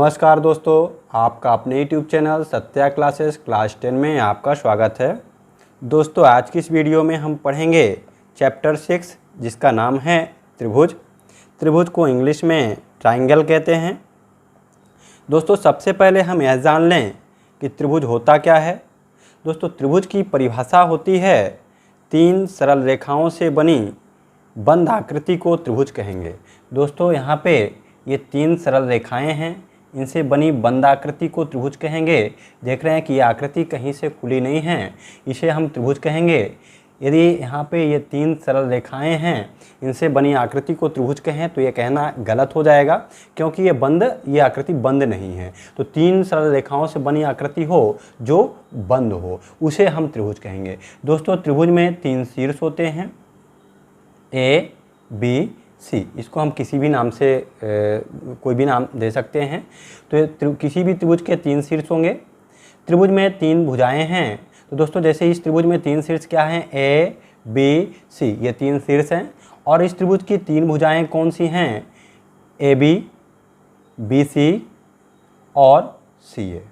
नमस्कार दोस्तों, आपका अपने YouTube channel Satya classes class 10 में आपका स्वागत है। दोस्तों आज की इस वीडियो में हम पढ़ेंगे चैप्टर 6 जिसका नाम है त्रिभुज। त्रिभुज को इंग्लिश में ट्रायंगल कहते हैं। दोस्तों सबसे पहले हम यह जान लें कि त्रिभुज होता क्या है। दोस्तों त्रिभुज की परिभाषा होती है तीन सरल रेखाओं से बनी बंद आकृति को त्रिभुज कहेंगे। दोस्तों यहाँ पे ये तीन सरल रेखाएं हैं, इनसे बनी बंद आकृति को त्रिभुज कहेंगे। देख रहे हैं कि ये आकृति कहीं से खुली नहीं है, इसे हम त्रिभुज कहेंगे। यदि यहाँ पे ये तीन सरल रेखाएं हैं, इनसे बनी आकृति को त्रिभुज कहें तो ये कहना गलत हो जाएगा, क्योंकि ये आकृति बंद नहीं है। तो तीन सरल रेखाओं से बनी आकृति हो जो बंद हो उसे हम त्रिभुज कहेंगे। दोस्तों त्रिभुज में तीन शीर्ष होते हैं, ए बी सी। इसको हम किसी भी नाम से कोई भी नाम दे सकते हैं। तो किसी भी त्रिभुज के तीन शीर्ष होंगे। त्रिभुज में तीन भुजाएं हैं। तो दोस्तों जैसे इस त्रिभुज में तीन शीर्ष क्या हैं, ए बी सी, ये तीन शीर्ष हैं। और इस त्रिभुज की तीन भुजाएं कौन सी हैं, ए बी सी और सी ए।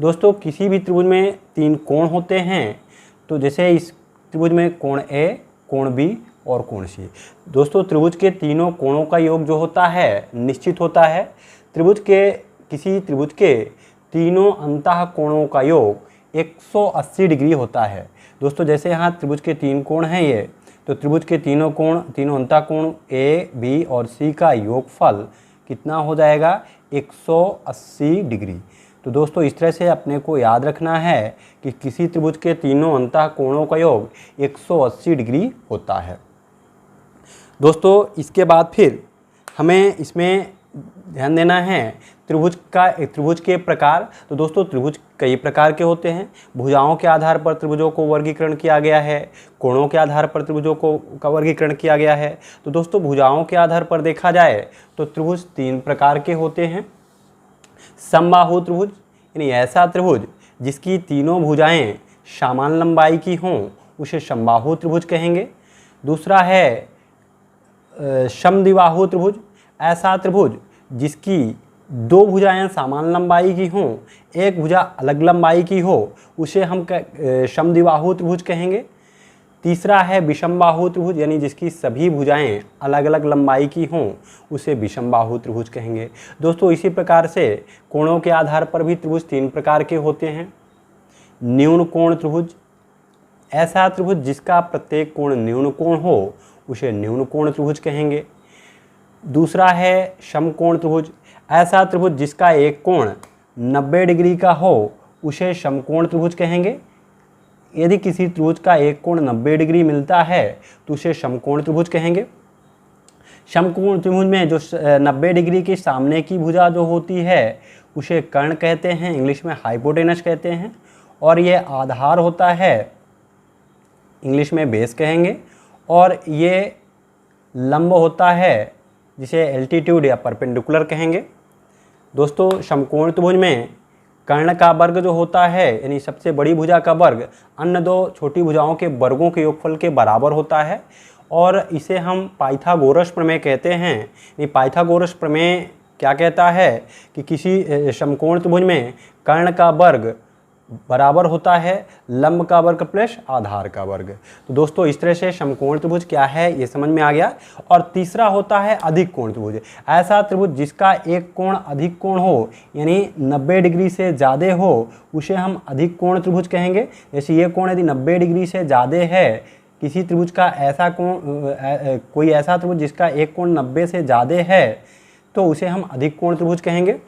दोस्तों किसी भी त्रिभुज में तीन कोण होते हैं। तो जैसे इस त्रिभुज में कोण ए, कोण बी और कोण सी। दोस्तों त्रिभुज के तीनों कोणों का योग जो होता है निश्चित होता है। किसी त्रिभुज के तीनों अंतः कोणों का योग 180 डिग्री होता है। दोस्तों जैसे यहाँ त्रिभुज के तीन कोण हैं ये, तो त्रिभुज के तीनों कोण, तीनों अंतः कोण ए बी और सी का योगफल कितना हो जाएगा, 180 डिग्री। तो दोस्तों इस तरह से अपने को याद रखना है कि किसी त्रिभुज के तीनों अंतः कोणों का योग 180 डिग्री होता है। दोस्तों इसके बाद फिर हमें इसमें ध्यान देना है त्रिभुज के प्रकार। तो दोस्तों त्रिभुज कई प्रकार के होते हैं। भुजाओं के आधार पर त्रिभुजों को वर्गीकरण किया गया है, कोणों के आधार पर त्रिभुजों का वर्गीकरण किया गया है। तो दोस्तों भुजाओं के आधार पर देखा जाए तो त्रिभुज तीन प्रकार के होते हैं। समबाहु त्रिभुज यानी ऐसा त्रिभुज जिसकी तीनों भुजाएं समान लंबाई की हों उसे समबाहु त्रिभुज कहेंगे। दूसरा है समद्विबाहु त्रिभुज, ऐसा त्रिभुज जिसकी दो भुजाएं समान लंबाई की हों, एक भुजा अलग लंबाई की हो, उसे हम समद्विबाहु त्रिभुज कहेंगे। तीसरा है विषमबाहु त्रिभुज यानी जिसकी सभी भुजाएं अलग अलग लंबाई की हों, उसे विषमबाहु त्रिभुज कहेंगे। दोस्तों इसी प्रकार से कोणों के आधार पर भी त्रिभुज तीन प्रकार के होते हैं। न्यून कोण त्रिभुज, ऐसा त्रिभुज जिसका प्रत्येक कोण न्यून कोण हो उसे न्यून कोण त्रिभुज कहेंगे। दूसरा है समकोण त्रिभुज, ऐसा त्रिभुज जिसका एक कोण 90 डिग्री का हो उसे समकोण त्रिभुज कहेंगे। यदि किसी त्रिभुज का एक कोण 90 डिग्री मिलता है तो उसे समकोण त्रिभुज कहेंगे। समकोण त्रिभुज में जो 90 डिग्री के सामने की भुजा जो होती है उसे कर्ण कहते हैं, इंग्लिश में हाइपोटेनस कहते हैं। और ये आधार होता है, इंग्लिश में बेस कहेंगे। और ये लंब होता है जिसे एल्टीट्यूड या परपेंडिकुलर कहेंगे। दोस्तों समकोण त्रिभुज में कर्ण का वर्ग जो होता है यानी सबसे बड़ी भुजा का वर्ग अन्य दो छोटी भुजाओं के वर्गों के योगफल के बराबर होता है। और इसे हम पाइथागोरस प्रमेय कहते हैं। ये पाइथागोरस प्रमेय क्या कहता है कि किसी समकोण त्रिभुज में कर्ण का वर्ग बराबर होता है लंब का वर्ग प्लस आधार का वर्ग। तो दोस्तों इस तरह से समकोण त्रिभुज क्या है ये समझ में आ गया। और तीसरा होता है अधिक कोण त्रिभुज, ऐसा त्रिभुज जिसका एक कोण अधिक कोण हो यानी 90 डिग्री से ज़्यादा हो उसे हम अधिक कोण त्रिभुज कहेंगे। जैसे ये कोण यदि 90 डिग्री से ज़्यादा है, किसी त्रिभुज का ऐसा कोण कोई ऐसा त्रिभुज जिसका एक कोण 90 से ज़्यादा है तो उसे हम अधिक कोण त्रिभुज कहेंगे।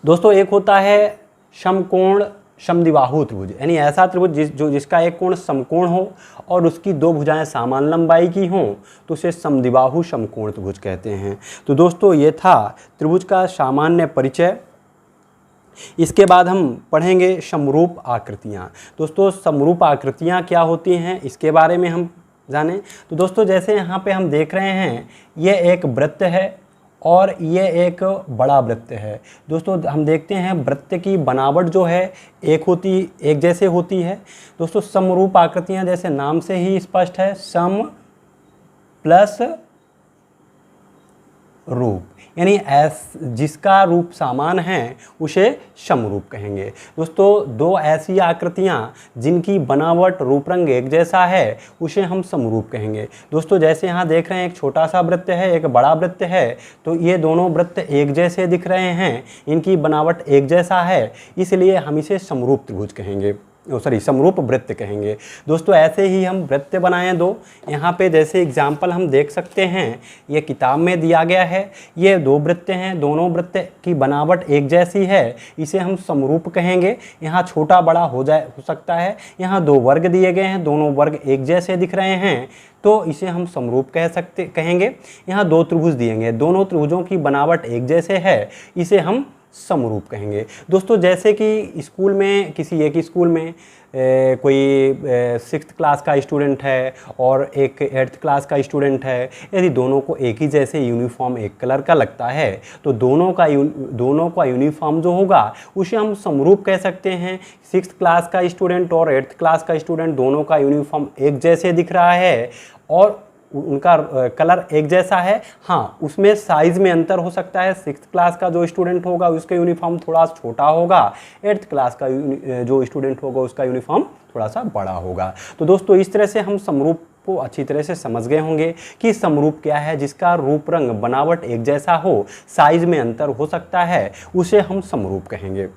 दोस्तों एक होता है समकोण समद्विबाहु त्रिभुज यानी ऐसा त्रिभुज जिसका एक कोण समकोण हो और उसकी दो भुजाएं समान लंबाई की हों तो उसे समद्विबाहु समकोण त्रिभुज कहते हैं। तो दोस्तों ये था त्रिभुज का सामान्य परिचय। इसके बाद हम पढ़ेंगे समरूप आकृतियाँ। दोस्तों समरूप आकृतियाँ क्या होती हैं इसके बारे में हम जानें। तो दोस्तों जैसे यहाँ पे हम देख रहे हैं ये एक वृत्त है और ये एक बड़ा वृत्त है। दोस्तों हम देखते हैं वृत्त की बनावट जो है एक जैसे होती है। दोस्तों समरूप आकृतियाँ जैसे नाम से ही स्पष्ट है, सम प्लस रूप, यानी जिसका रूप समान है उसे समरूप कहेंगे। दोस्तों दो ऐसी आकृतियाँ जिनकी बनावट रूप रंग एक जैसा है उसे हम समरूप कहेंगे। दोस्तों जैसे यहाँ देख रहे हैं एक छोटा सा वृत्त है, एक बड़ा वृत्त है, तो ये दोनों वृत्त एक जैसे दिख रहे हैं, इनकी बनावट एक जैसा है, इसलिए हम इसे समरूप त्रिभुज कहेंगे, समरूप वृत्त कहेंगे। दोस्तों ऐसे ही हम वृत्त बनाएं दो। यहाँ पे जैसे एग्जाम्पल हम देख सकते हैं, ये किताब में दिया गया है, ये दो वृत्त हैं, दोनों वृत्त की बनावट एक जैसी है, इसे हम समरूप कहेंगे। यहाँ छोटा बड़ा हो सकता है, यहाँ दो वर्ग दिए गए हैं, दोनों वर्ग एक जैसे दिख रहे हैं, तो इसे हम समरूप कहेंगे। यहाँ दो त्रिभुज दिएंगे, दोनों त्रिभुजों की बनावट एक जैसे है, इसे हम समरूप कहेंगे। दोस्तों जैसे कि स्कूल में, किसी एक स्कूल में कोई 6th क्लास का स्टूडेंट है और एक 8th क्लास का स्टूडेंट है, यदि दोनों को एक ही जैसे यूनिफॉर्म एक कलर का लगता है तो दोनों का यूनिफॉर्म जो होगा उसे हम समरूप कह सकते हैं। 6th क्लास का स्टूडेंट और 8th क्लास का स्टूडेंट दोनों का यूनिफॉर्म एक जैसे दिख रहा है और उनका कलर एक जैसा है। हाँ, उसमें साइज़ में अंतर हो सकता है, 6th क्लास का जो स्टूडेंट होगा उसका यूनिफॉर्म थोड़ा छोटा होगा, 8th क्लास का जो स्टूडेंट होगा उसका यूनिफॉर्म थोड़ा सा बड़ा होगा। तो दोस्तों इस तरह से हम समरूप को अच्छी तरह से समझ गए होंगे कि समरूप क्या है, जिसका रूप रंग बनावट एक जैसा हो, साइज़ में अंतर हो सकता है, उसे हम समरूप कहेंगे।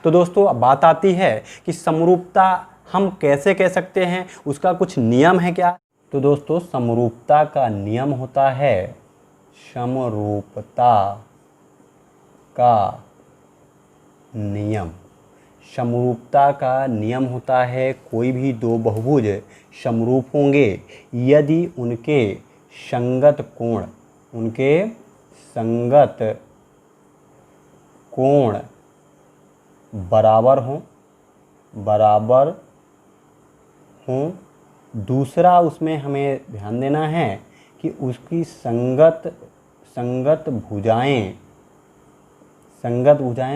तो दोस्तों अब बात आती है कि समरूपता हम कैसे कह सकते हैं, उसका कुछ नियम है क्या। तो दोस्तों समरूपता का नियम होता है, समरूपता का नियम, समरूपता का नियम होता है कोई भी दो बहुभुज समरूप होंगे यदि उनके संगत कोण बराबर हों। दूसरा उसमें हमें ध्यान देना है कि उसकी संगत भुजाएं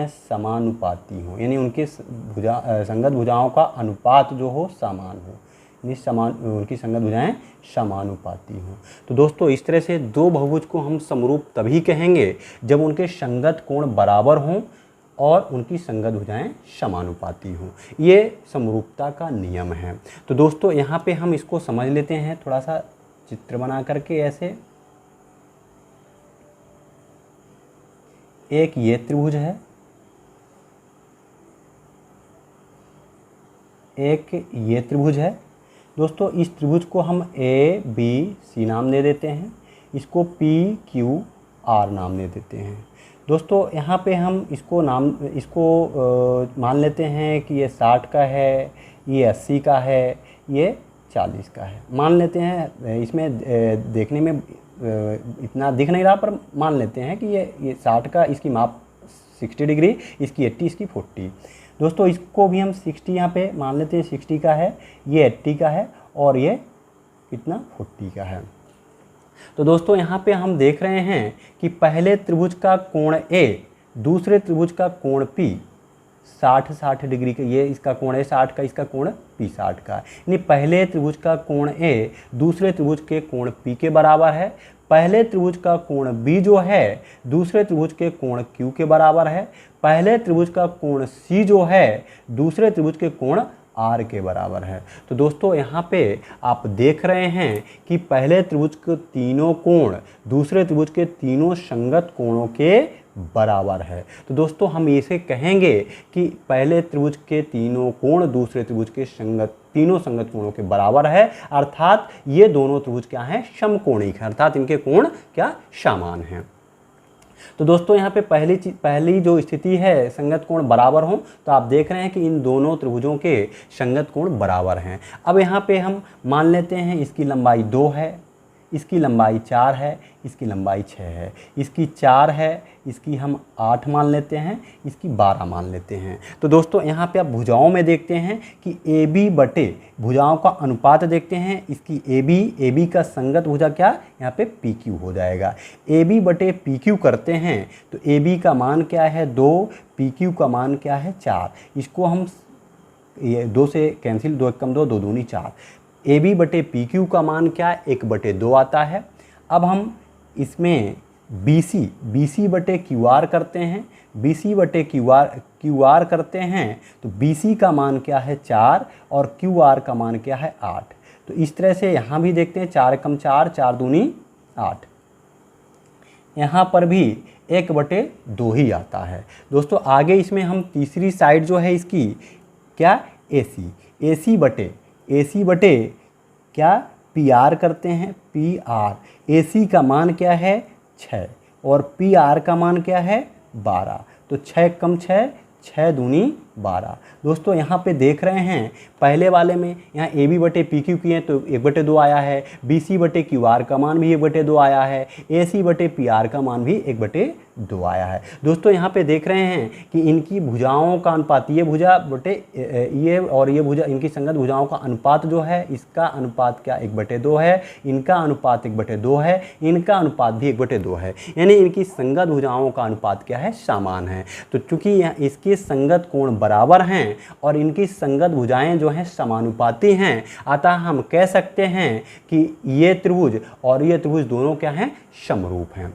समानुपाती हों, यानी उनके संगत भुजाओं का अनुपात जो हो समान हो, उनकी संगत भुजाएं समानुपाती हों। तो दोस्तों इस तरह से दो बहुभुज को हम समरूप तभी कहेंगे जब उनके संगत कोण बराबर हों और उनकी संगत भुजाएं समानुपाती हों। ये समरूपता का नियम है। तो दोस्तों यहाँ पे हम इसको समझ लेते हैं, थोड़ा सा चित्र बना करके। ऐसे एक ये त्रिभुज है, एक ये त्रिभुज है। दोस्तों इस त्रिभुज को हम ABC नाम दे देते हैं, इसको PQR नाम दे देते हैं। दोस्तों यहाँ पे हम इसको मान लेते हैं कि ये 60 का है, ये 80 का है, ये 40 का है, मान लेते हैं। इसमें देखने में इतना दिख नहीं रहा, पर मान लेते हैं कि ये 60 का, इसकी माप 60 डिग्री, इसकी 80, इसकी 40। दोस्तों इसको भी हम 60 यहाँ पे मान लेते हैं, 60 का है, ये 80 का है और ये कितना 40 का है। तो दोस्तों यहाँ पे हम देख रहे हैं कि पहले त्रिभुज का कोण A, दूसरे त्रिभुज का कोण P 60 डिग्री का, ये इसका कोण है 60 का, इसका कोण P 60 का, यानी पहले त्रिभुज का कोण A दूसरे त्रिभुज के कोण P के बराबर है। पहले त्रिभुज का कोण B जो है दूसरे त्रिभुज के कोण Q के बराबर है। पहले त्रिभुज का कोण C जो है दूसरे त्रिभुज के कोण R के बराबर है। तो दोस्तों यहाँ पे आप देख रहे हैं कि पहले त्रिभुज के तीनों कोण दूसरे त्रिभुज के तीनों संगत कोणों के बराबर है। तो दोस्तों हम इसे कहेंगे कि पहले त्रिभुज के तीनों कोण दूसरे त्रिभुज के तीनों संगत कोणों के बराबर है, अर्थात ये दोनों त्रिभुज क्या हैं, समकोणिक है, अर्थात इनके कोण क्या समान हैं। तो दोस्तों यहाँ पे पहली जो स्थिति है संगत कोण बराबर हों, तो आप देख रहे हैं कि इन दोनों त्रिभुजों के संगत कोण बराबर हैं। अब यहाँ पे हम मान लेते हैं इसकी लंबाई 2 है, इसकी लंबाई 4 है, इसकी लंबाई 6 है, इसकी 4 है, इसकी हम 8 मान लेते हैं, इसकी 12 मान लेते हैं। तो दोस्तों यहाँ पे आप भुजाओं में देखते हैं कि AB बटे भुजाओं का अनुपात देखते हैं, इसकी AB का संगत भुजा क्या, यहाँ पे PQ हो जाएगा। AB बटे PQ करते हैं तो AB का मान क्या है 2, PQ का मान क्या है 4। इसको हम ये 2 से कैंसिल, 2 कम 2, 2 दूनी 4। AB बटे PQ का मान क्या है 1/2 आता है। अब हम इसमें BC बटे QR करते हैं, BC बटे QR करते हैं, तो BC का मान क्या है 4 और QR का मान क्या है 8। तो इस तरह से यहाँ भी देखते हैं 4 कम 4, 4 दूनी 8। यहाँ पर भी 1/2 ही आता है। दोस्तों आगे इसमें हम तीसरी साइड जो है इसकी क्या AC बटे क्या PR करते हैं PR। AC का मान क्या है 6 और PR का मान क्या है 12। तो 6 कम 6, 6 दूनी 12। दोस्तों यहाँ पे देख रहे हैं पहले वाले में यहाँ AB बटे PQ किए तो 1/2 आया है, BC बटे QR का मान भी 1/2 आया है, AC बटे PR का मान भी 1/2 आया है। दोस्तों यहाँ पे देख रहे हैं कि इनकी भुजाओं का अनुपात, ये भुजा बटे ये और ये भुजा, इनकी संगत भुजाओं का अनुपात जो है, इसका अनुपात क्या 1/2 है, इनका अनुपात 1/2 है, इनका अनुपात भी 1/2 है, यानी इनकी संगत भुजाओं का अनुपात क्या है समान है। तो चूंकि इसके संगत कोण बराबर हैं और इनकी संगत भुजाएं जो हैं समानुपाती हैं, अतः हम कह सकते हैं कि ये त्रिभुज और ये त्रिभुज दोनों क्या हैं समरूप हैं।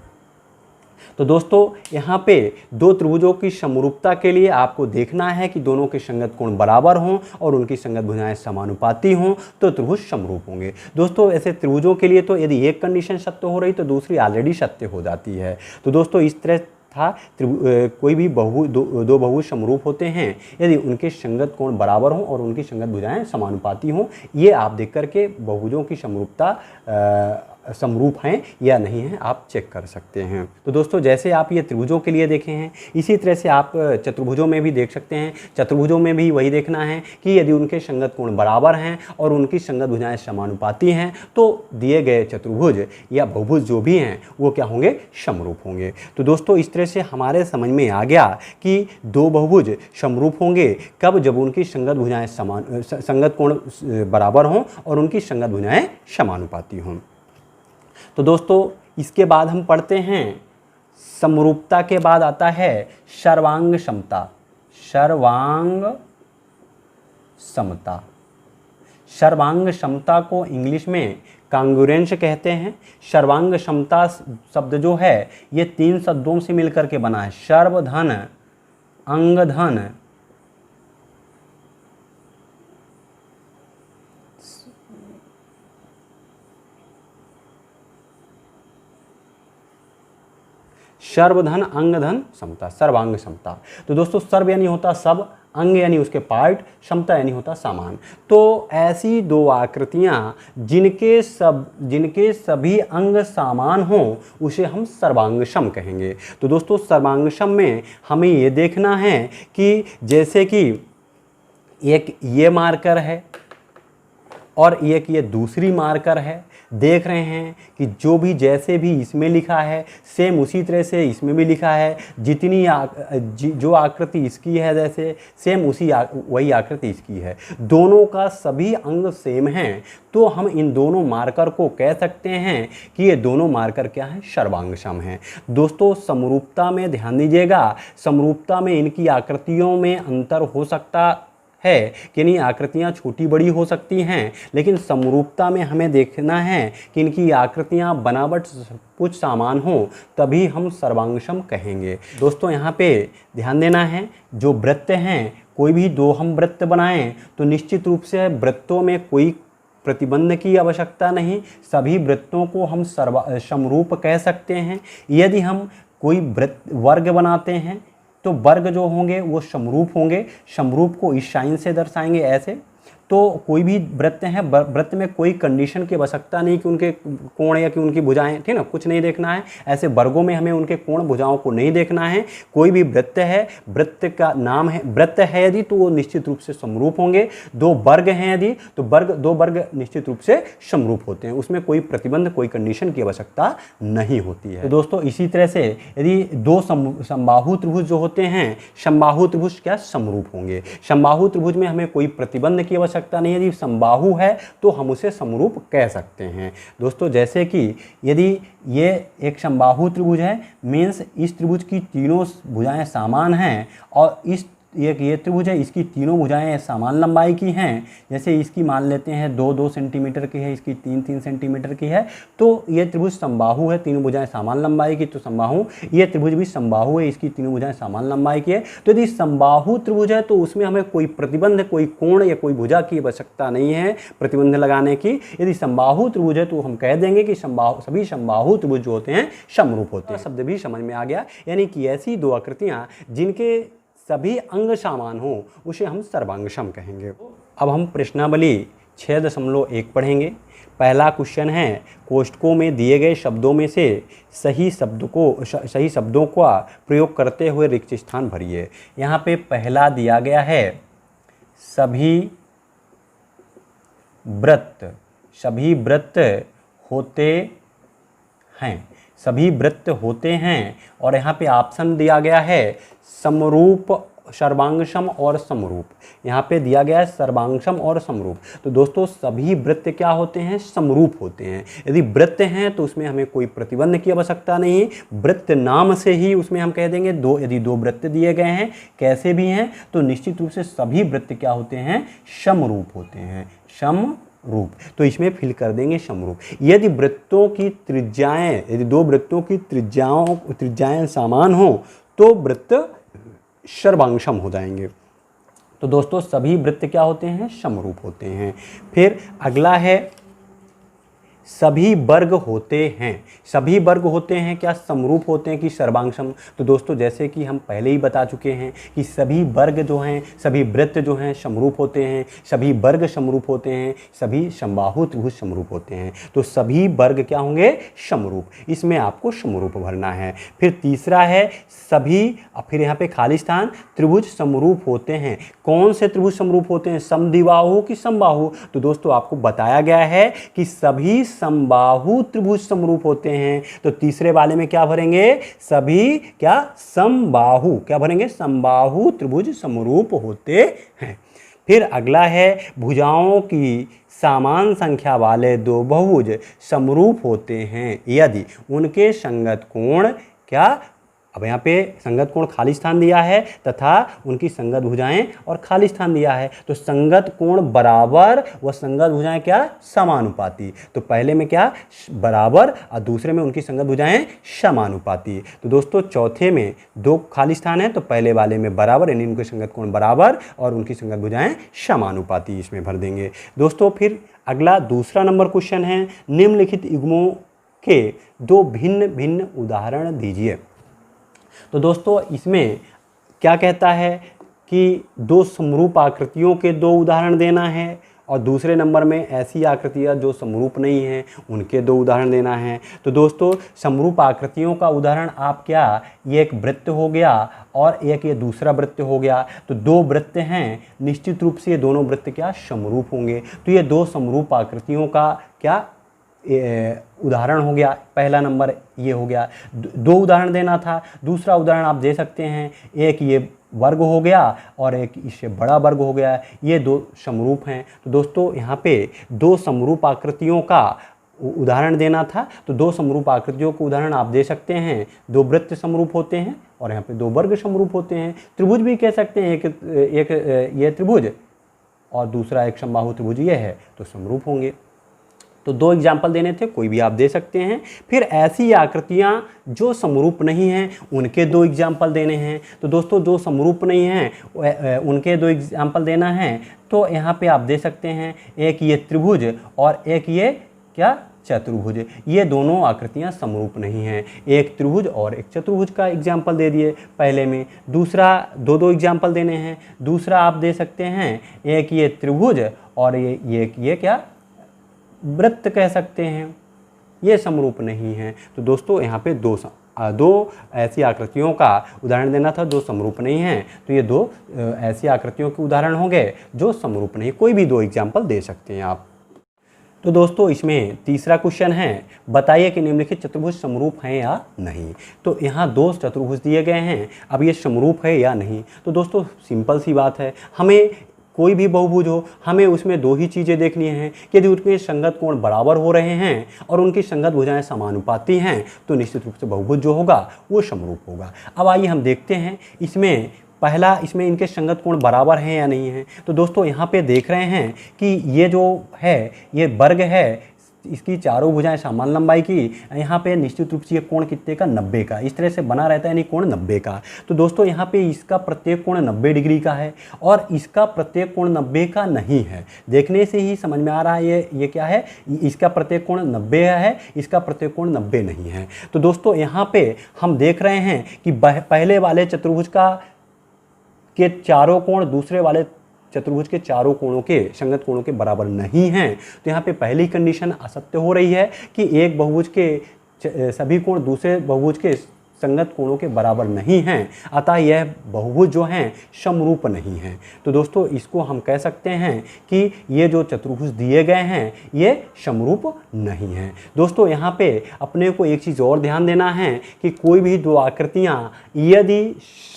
तो दोस्तों यहाँ पे दो त्रिभुजों की समरूपता के लिए आपको देखना है कि दोनों के संगत कोण बराबर हों और उनकी संगत भुजाएं समानुपाती हों तो त्रिभुज समरूप होंगे। दोस्तों ऐसे त्रिभुजों के लिए तो यदि एक कंडीशन सत्य हो रही तो दूसरी ऑलरेडी सत्य हो जाती है। तो दोस्तों इस तरह था कोई भी दो बहुभुज समरूप होते हैं यदि उनके संगत कोण बराबर हों और उनकी संगत भुजाएं समानुपाती हों। ये आप देख करके बहुभुजों की समरूपता समरूप हैं या नहीं हैं आप चेक कर सकते हैं। तो दोस्तों जैसे आप ये त्रिभुजों के लिए देखे हैं इसी तरह से आप चतुर्भुजों में भी देख सकते हैं। चतुर्भुजों में भी वही देखना है कि यदि उनके संगत कोण बराबर हैं और उनकी संगत भुजाएं समानुपाती हैं तो दिए गए चतुर्भुज या बहुभुज जो भी हैं वो क्या होंगे समरूप होंगे। तो दोस्तों इस तरह से हमारे समझ में आ गया कि दो बहुभुज समरूप होंगे कब, जब उनकी संगत भुजाएं संगत कोण बराबर हों और उनकी संगत भुजाएं समानुपाती हों। तो दोस्तों इसके बाद हम पढ़ते हैं समरूपता के बाद आता है सर्वांग समता। सर्वांग समता, सर्वांग समता को इंग्लिश में कांग्रुएंस कहते हैं। सर्वांग समता शब्द जो है ये 3 शब्दों से मिलकर के बना है। सर्वधन, अंगधन, सर्वधन अंगधन समता, सर्वांग समता। तो दोस्तों सर्व यानी होता सब, अंग यानी उसके पार्ट, समता यानी होता समान। तो ऐसी दो आकृतियां जिनके सभी अंग समान हों उसे हम सर्वांग सम कहेंगे। तो दोस्तों सर्वांग सम में हमें ये देखना है कि जैसे कि एक ये मार्कर है और एक ये दूसरी मार्कर है, देख रहे हैं कि जो भी जैसे भी इसमें लिखा है सेम उसी तरह से इसमें भी लिखा है। जितनी जो आकृति इसकी है जैसे सेम वही आकृति इसकी है। दोनों का सभी अंग सेम हैं तो हम इन दोनों मार्कर को कह सकते हैं कि ये दोनों मार्कर क्या हैं सर्वांग सम हैं। दोस्तों समरूपता में ध्यान दीजिएगा, समरूपता में इनकी आकृतियों में अंतर हो सकता है कि नहीं, आकृतियाँ छोटी बड़ी हो सकती हैं, लेकिन समरूपता में हमें देखना है कि इनकी आकृतियाँ बनावट कुछ समान हो तभी हम सर्वांग सम कहेंगे। दोस्तों यहाँ पे ध्यान देना है, जो वृत्त हैं कोई भी दो हम वृत्त बनाएं तो निश्चित रूप से वृत्तों में कोई प्रतिबंध की आवश्यकता नहीं, सभी वृत्तों को हम समरूप कह सकते हैं। यदि हम कोई वर्ग बनाते हैं तो वर्ग जो होंगे वो समरूप होंगे। समरूप को इस साइन से दर्शाएंगे ऐसे। तो कोई भी वृत्त हैं, वृत्त में कोई कंडीशन की आवश्यकता नहीं कि उनके कोण या कि उनकी भुजाएं, ठीक ना, कुछ नहीं देखना है। ऐसे वर्गों में हमें उनके कोण भुजाओं को नहीं देखना है। कोई भी वृत्त है, वृत्त का नाम है, वृत्त है यदि तो वो निश्चित रूप से समरूप होंगे। दो वर्ग हैं यदि तो दो वर्ग निश्चित रूप से समरूप होते हैं, उसमें कोई प्रतिबंध कोई कंडीशन की आवश्यकता नहीं होती है। तो दोस्तों इसी तरह से यदि दो समबाहु त्रिभुज जो होते हैं, समबाहु त्रिभुज क्या समरूप होंगे। समबाहु त्रिभुज में हमें कोई प्रतिबंध की आवश्यकता नहीं, यदि समबाहु है तो हम उसे समरूप कह सकते हैं। दोस्तों जैसे कि यदि ये एक समबाहु त्रिभुज है मीन्स इस त्रिभुज की तीनों भुजाएं समान हैं और इस एक ये त्रिभुज है, इसकी तीनों भुजाएं समान लंबाई की हैं। जैसे इसकी मान लेते हैं 2-2 सेंटीमीटर की है, इसकी 3-3 सेंटीमीटर की है, तो ये त्रिभुज समबाहु है, तीनों भुजाएं समान लंबाई की, तो समबाहु। ये त्रिभुज भी समबाहु है, इसकी तीनों भुजाएं समान लंबाई की है। तो यदि समबाहु त्रिभुज है तो उसमें हमें कोई प्रतिबंध, कोई कोण या कोई भुजा की आवश्यकता नहीं है प्रतिबंध लगाने की। यदि समबाहु त्रिभुज है तो हम कह देंगे कि सभी समबाहु त्रिभुज जो होते हैं समरूप होते हैं। शब्द भी समझ में आ गया, यानी कि ऐसी दो आकृतियां जिनके सभी अंग समान हो उसे हम सर्वांगसम कहेंगे। अब हम प्रश्नावली 6.1 पढ़ेंगे। पहला क्वेश्चन है, कोष्ठकों में दिए गए शब्दों में से सही शब्दों का प्रयोग करते हुए रिक्त स्थान भरिए। यहाँ पे पहला दिया गया है सभी वृत्त होते हैं, सभी वृत्त होते हैं। और यहाँ पे ऑप्शन दिया गया है समरूप, सर्वांगसम और समरूप। यहाँ पे दिया गया है सर्वांगसम और समरूप। तो दोस्तों सभी वृत्त क्या होते हैं? समरूप होते हैं। यदि वृत्त हैं तो उसमें हमें कोई प्रतिबंध की आवश्यकता नहीं, वृत्त नाम से ही उसमें हम कह देंगे यदि दो वृत्त दिए गए हैं कैसे भी हैं तो निश्चित रूप से सभी वृत्त क्या होते हैं? समरूप होते हैं, समरूप। तो इसमें फिल कर देंगे समरूप। यदि वृत्तों की त्रिज्याएं, यदि दो वृत्तों की त्रिज्याएं समान हो तो वृत्त सर्वांगसम हो जाएंगे। तो दोस्तों सभी वृत्त क्या होते हैं? समरूप होते हैं। फिर अगला है सभी वर्ग होते हैं। सभी वर्ग होते हैं क्या समरूप होते हैं कि सर्वांगसम? तो दोस्तों जैसे कि हम पहले ही बता चुके हैं कि सभी वर्ग जो हैं, सभी वृत्त जो हैं समरूप होते हैं, सभी वर्ग समरूप होते हैं, सभी समबाहु त्रिभुज समरूप होते हैं। तो सभी वर्ग क्या होंगे? समरूप। इसमें आपको समरूप भरना है। फिर तीसरा है सभी, फिर यहाँ पे खाली स्थान, त्रिभुज समरूप होते हैं। कौन से त्रिभुज समरूप होते हैं? समद्विबाहु कि समबाहु? तो दोस्तों आपको बताया गया है कि सभी समबाहु त्रिभुज समरूप होते हैं। तो तीसरे वाले में क्या भरेंगे? सभी क्या? समबाहु। क्या भरेंगे? समबाहु त्रिभुज समरूप होते हैं। फिर अगला है भुजाओं की समान संख्या वाले दो बहुभुज समरूप होते हैं यदि उनके संगत कोण क्या? अब यहाँ पे संगत कोण खाली स्थान दिया है तथा उनकी संगत भुजाएं और खाली स्थान दिया है। तो संगत कोण बराबर व संगत भुजाएं क्या? समानुपाती। तो पहले में क्या? बराबर और दूसरे में उनकी संगत भुजाएं समानुपाती। तो दोस्तों चौथे में दो खाली स्थान है तो पहले वाले में बराबर यानी उनके संगत कोण बराबर और उनकी संगत भुजाएं समानुपाती, इसमें भर देंगे। दोस्तों फिर अगला दूसरा नंबर क्वेश्चन है, निम्नलिखित युग्मों के दो भिन्न भिन्न उदाहरण दीजिए। तो दोस्तों इसमें क्या कहता है कि दो समरूप आकृतियों के दो उदाहरण देना है और दूसरे नंबर में ऐसी आकृतियाँ जो समरूप नहीं हैं उनके दो उदाहरण देना है। तो दोस्तों समरूप आकृतियों का उदाहरण आप क्या? ये एक वृत्त हो गया और एक ये दूसरा वृत्त हो गया। तो दो वृत्त हैं, निश्चित रूप से ये दोनों वृत्त क्या? समरूप होंगे। तो ये दो समरूप आकृतियों का क्या उदाहरण हो गया। पहला नंबर ये हो गया। दो उदाहरण देना था। दूसरा उदाहरण आप दे सकते हैं, एक ये वर्ग हो गया और एक इससे बड़ा वर्ग हो गया, ये दो समरूप हैं। तो दोस्तों यहाँ पे दो समरूप आकृतियों का उदाहरण देना था। तो दो समरूप आकृतियों को उदाहरण आप दे सकते हैं, दो वृत्त समरूप होते हैं और यहाँ पे दो वर्ग समरूप होते हैं। त्रिभुज भी कह सकते हैं, एक ये त्रिभुज और दूसरा एक समबाहु त्रिभुज ये है, तो समरूप होंगे। तो दो एग्जाम्पल देने थे, कोई भी आप दे सकते हैं। फिर ऐसी आकृतियाँ जो समरूप नहीं हैं उनके दो एग्जाम्पल देने हैं। तो दोस्तों जो समरूप नहीं हैं उनके दो एग्जाम्पल देना है। तो यहाँ पे आप दे सकते हैं, एक ये त्रिभुज और एक ये क्या? चतुर्भुज। ये दोनों आकृतियाँ समरूप नहीं हैं। एक त्रिभुज और एक चतुर्भुज का एग्जाम्पल दे दिए पहले में। दूसरा दो एग्जाम्पल देने हैं। दूसरा आप दे सकते हैं, एक ये त्रिभुज और ये क्या? वृत्त कह सकते हैं, ये समरूप नहीं है। तो दोस्तों यहाँ पे दो ऐसी आकृतियों का उदाहरण देना था जो समरूप नहीं हैं। तो ये दो ऐसी आकृतियों के उदाहरण हो गए जो समरूप नहीं। कोई भी दो एग्जाम्पल दे सकते हैं आप। तो दोस्तों इसमें तीसरा क्वेश्चन है, बताइए कि निम्नलिखित चतुर्भुज समरूप हैं या नहीं। तो यहाँ दो चतुर्भुज दिए गए हैं, अब ये समरूप है या नहीं। तो दोस्तों सिंपल सी बात है, हमें कोई भी बहुभुज हो हमें उसमें दो ही चीज़ें देखनी हैं कि यदि उनके संगत कोण बराबर हो रहे हैं और उनकी संगत भुजाएं समानुपाती हैं तो निश्चित रूप से बहुभुज जो होगा वो समरूप होगा। अब आइए हम देखते हैं इसमें पहला, इसमें इनके संगत कोण बराबर हैं या नहीं हैं। तो दोस्तों यहाँ पे देख रहे हैं कि ये जो है ये वर्ग है, इसकी चारों भुजाएं समान लंबाई की, यहाँ पे निश्चित रूप से ये कोण कितने का, 90 का, इस तरह से बना रहता है, यानी कोण 90 का। तो दोस्तों यहाँ पे इसका प्रत्येक कोण 90 डिग्री का है और इसका प्रत्येक कोण 90 का नहीं है। देखने से ही समझ में आ रहा है ये क्या है, इसका प्रत्येक कोण 90 है, इसका प्रत्येक कोण 90 नहीं है। तो दोस्तों यहाँ पे हम देख रहे हैं कि पहले वाले चतुर्भुज के चारों कोण दूसरे वाले चतुर्भुज के चारों कोणों के संगत कोणों के बराबर नहीं हैं। तो यहाँ पे पहली कंडीशन असत्य हो रही है कि एक बहुभुज के सभी कोण दूसरे बहुभुज के संगत कोणों के बराबर नहीं हैं, अतः यह बहुभुज जो हैं समरूप नहीं हैं। तो दोस्तों इसको हम कह सकते हैं कि ये जो चतुर्भुज दिए गए हैं ये समरूप नहीं हैं। दोस्तों यहाँ पे अपने को एक चीज़ और ध्यान देना है कि कोई भी दो आकृतियाँ यदि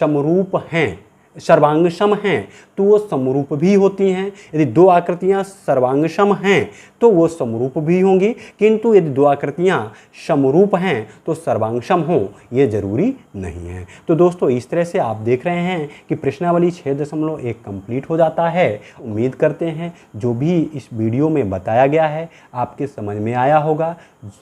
समरूप हैं, सर्वांगसम हैं, तो वो समरूप भी होती हैं। यदि दो आकृतियाँ सर्वांगसम हैं तो वो समरूप भी होंगी, किंतु यदि दो आकृतियाँ समरूप हैं तो सर्वांगसम हो ये जरूरी नहीं है। तो दोस्तों इस तरह से आप देख रहे हैं कि प्रश्नावली 6.1 कंप्लीट हो जाता है। उम्मीद करते हैं जो भी इस वीडियो में बताया गया है आपके समझ में आया होगा।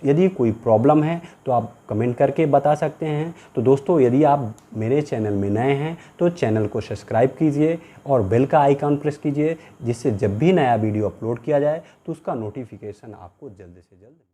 यदि कोई प्रॉब्लम है तो आप कमेंट करके बता सकते हैं। तो दोस्तों यदि आप मेरे चैनल में नए हैं तो चैनल को सब्सक्राइब कीजिए और बेल का आइकन प्रेस कीजिए, जिससे जब भी नया वीडियो अपलोड किया जाए तो उसका नोटिफिकेशन आपको जल्द से जल्द